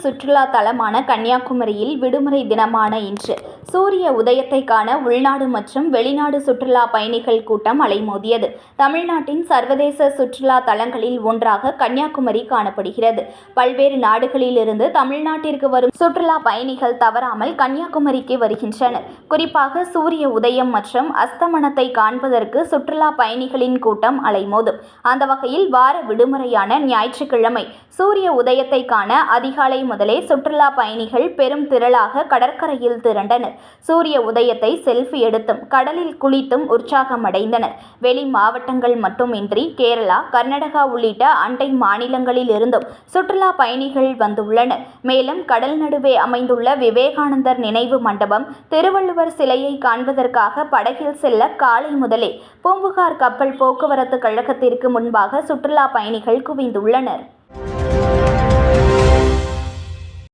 சுற்றுலா தலமான கன்னியாகுமரியில் விடுமுறை தினமான இன்று சூரிய உதயத்தை காண உள்நாடு மற்றும் வெளிநாடு சுற்றுலா பயணிகள் கூட்டம் அலைமோதியது. தமிழ்நாட்டின் சர்வதேச சுற்றுலா தலங்களில் ஒன்றாக கன்னியாகுமரி காணப்படுகிறது. பல்வேறு நாடுகளிலிருந்து தமிழ்நாட்டிற்கு வரும் சுற்றுலா பயணிகள் தவறாமல் கன்னியாகுமரிக்கு வருகின்றனர். குறிப்பாக சூரிய உதயம் மற்றும் அஸ்தமனத்தை காண்பதற்கு சுற்றுலா பயணிகளின் கூட்டம் அலைமோதும். அந்த வகையில் வார விடுமுறையான ஞாயிற்றுக்கிழமை சூரிய உதயத்தை காண அதிகாலை முதலே சுற்றுலா பயணிகள் பெரும் திரளாக கடற்கரையில் திரண்டனர். சூரிய உதயத்தை செல்ஃபி எடுத்தும் கடலில் குளித்தும் உற்சாகமடைந்தனர். வெளி மாவட்டங்கள் மட்டுமின்றி கேரளா, கர்நாடகா உள்ளிட்ட அண்டை மாநிலங்களில் இருந்தும் சுற்றுலா பயணிகள் வந்துள்ளனர். மேலும் கடல் நடுவே அமைந்துள்ள விவேகானந்தர் நினைவு மண்டபம், திருவள்ளுவர் சிலையை காண்பதற்காக படகில் செல்ல காலை முதலே பூம்புகார் கப்பல் போக்குவரத்து கழகத்திற்கு முன்பாக சுற்றுலா பயணிகள் குவிந்துள்ளனர்.